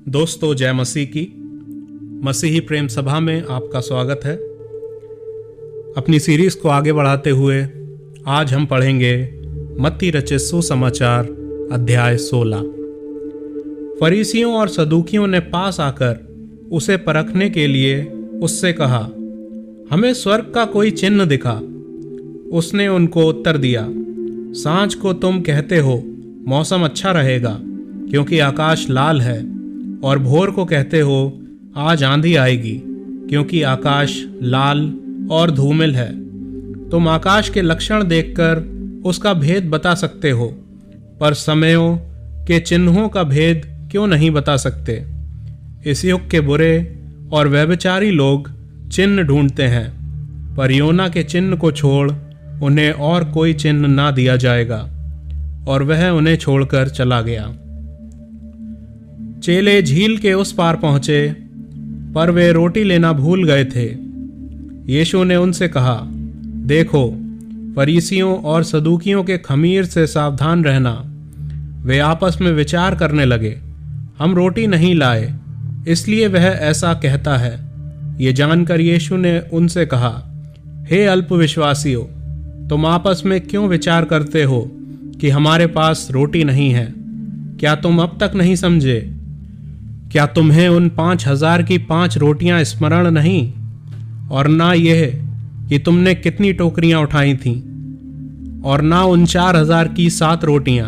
दोस्तों, जय मसीह की। मसीही प्रेम सभा में आपका स्वागत है। अपनी सीरीज को आगे बढ़ाते हुए आज हम पढ़ेंगे मत्ती रचित सुसमाचार अध्याय 16। फरीसियों और सदूकियों ने पास आकर उसे परखने के लिए उससे कहा, हमें स्वर्ग का कोई चिन्ह दिखा। उसने उनको उत्तर दिया, सांझ को तुम कहते हो मौसम अच्छा रहेगा क्योंकि आकाश लाल है, और भोर को कहते हो आज आंधी आएगी क्योंकि आकाश लाल और धूमिल है। तुम आकाश के लक्षण देखकर उसका भेद बता सकते हो, पर समयों के चिन्हों का भेद क्यों नहीं बता सकते? इस युग के बुरे और व्यभिचारी लोग चिन्ह ढूंढते हैं, पर योना के चिन्ह को छोड़ उन्हें और कोई चिन्ह ना दिया जाएगा। और वह उन्हें छोड़कर चला गया। चेले झील के उस पार पहुंचे, पर वे रोटी लेना भूल गए थे। यीशु ने उनसे कहा, देखो, फरीसियों और सदूकियों के खमीर से सावधान रहना। वे आपस में विचार करने लगे, हम रोटी नहीं लाए, इसलिए वह ऐसा कहता है। ये जानकर यीशु ने उनसे कहा, हे अल्पविश्वासियों, तुम आपस में क्यों विचार करते हो कि हमारे पास रोटी नहीं है? क्या तुम अब तक नहीं समझे? क्या तुम्हें उन 5,000 की 5 रोटियां स्मरण नहीं? और ना यह कि तुमने कितनी टोकरियां उठाई थीं? और ना उन 4,000 की 7 रोटियां?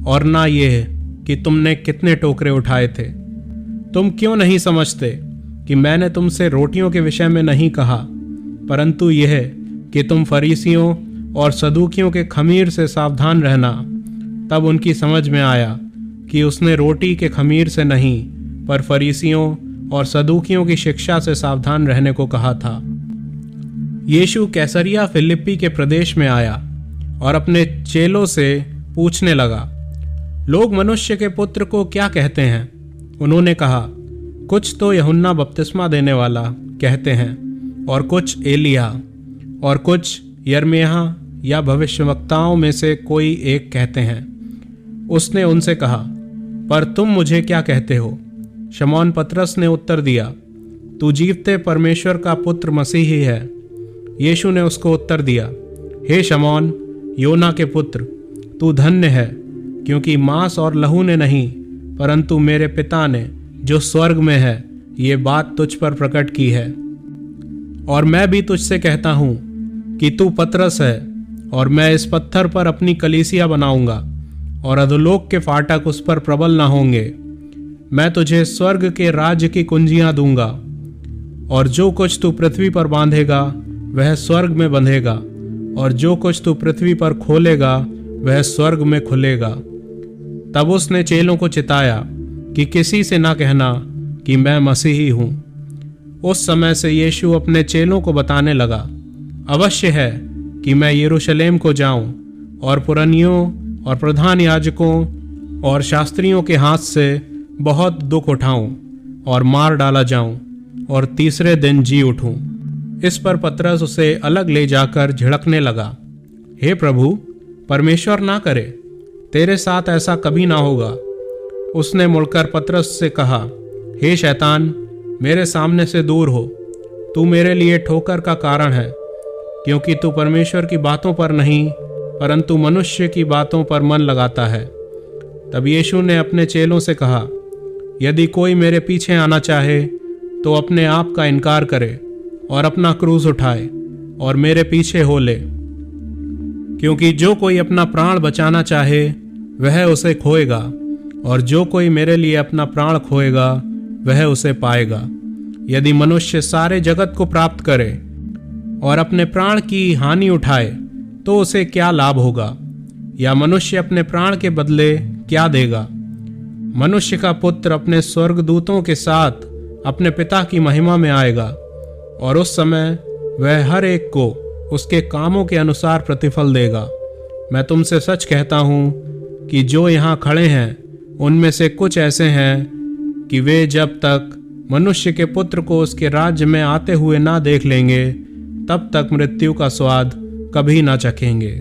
और ना यह कि तुमने कितने टोकरे उठाए थे? तुम क्यों नहीं समझते कि मैंने तुमसे रोटियों के विषय में नहीं कहा, परंतु यह कि तुम फरीसियों और सदूकियों के खमीर से सावधान रहना? तब उनकी समझ में आया कि उसने रोटी के खमीर से नहीं, पर फरीसियों और सदूकियों की शिक्षा से सावधान रहने को कहा था। यीशु कैसरिया फिलिप्पी के प्रदेश में आया और अपने चेलों से पूछने लगा, लोग मनुष्य के पुत्र को क्या कहते हैं? उन्होंने कहा, कुछ तो यूहन्ना बपतिस्मा देने वाला कहते हैं, और कुछ एलिया, और कुछ यिर्मयाह या भविष्यवक्ताओं में से कोई एक कहते हैं। उसने उनसे कहा, पर तुम मुझे क्या कहते हो? शमौन पतरस ने उत्तर दिया, तू जीवते परमेश्वर का पुत्र मसीही है। यीशु ने उसको उत्तर दिया, हे शमौन, योना के पुत्र, तू धन्य है, क्योंकि मांस और लहू ने नहीं, परंतु मेरे पिता ने जो स्वर्ग में है ये बात तुझ पर प्रकट की है। और मैं भी तुझसे कहता हूं कि तू पतरस है, और मैं इस पत्थर पर अपनी कलीसिया बनाऊंगा, और अधोलोक के फाटक उस पर प्रबल न होंगे। मैं तुझे स्वर्ग के राज्य की कुंजियां दूंगा, और जो कुछ तू पृथ्वी पर बांधेगा वह स्वर्ग में बंधेगा, और जो कुछ तू पृथ्वी पर खोलेगा वह स्वर्ग में खुलेगा। तब उसने चेलों को चिताया कि किसी से ना कहना कि मैं मसीही हूं। उस समय से यीशु अपने चेलों को बताने लगा, अवश्य है कि मैं यरूशलेम को जाऊं और पुरनियों और प्रधान याजकों और शास्त्रियों के हाथ से बहुत दुख उठाऊं और मार डाला जाऊं और तीसरे दिन जी उठूं। इस पर पतरस उसे अलग ले जाकर झिड़कने लगा, हे प्रभु, परमेश्वर ना करे, तेरे साथ ऐसा कभी ना होगा। उसने मुड़कर पतरस से कहा, हे शैतान, मेरे सामने से दूर हो, तू मेरे लिए ठोकर का कारण है, क्योंकि तू परमेश्वर की बातों पर नहीं परंतु मनुष्य की बातों पर मन लगाता है। तब यीशु ने अपने चेलों से कहा, यदि कोई मेरे पीछे आना चाहे तो अपने आप का इनकार करे और अपना क्रूस उठाए और मेरे पीछे हो ले। क्योंकि जो कोई अपना प्राण बचाना चाहे वह उसे खोएगा, और जो कोई मेरे लिए अपना प्राण खोएगा वह उसे पाएगा। यदि मनुष्य सारे जगत को प्राप्त करे और अपने प्राण की हानि उठाए तो उसे क्या लाभ होगा? या मनुष्य अपने प्राण के बदले क्या देगा? मनुष्य का पुत्र अपने स्वर्गदूतों के साथ अपने पिता की महिमा में आएगा, और उस समय वह हर एक को उसके कामों के अनुसार प्रतिफल देगा। मैं तुमसे सच कहता हूं कि जो यहाँ खड़े हैं उनमें से कुछ ऐसे हैं कि वे जब तक मनुष्य के पुत्र को उसके राज्य में आते हुए ना देख लेंगे, तब तक मृत्यु का स्वाद कभी ना चखेंगे।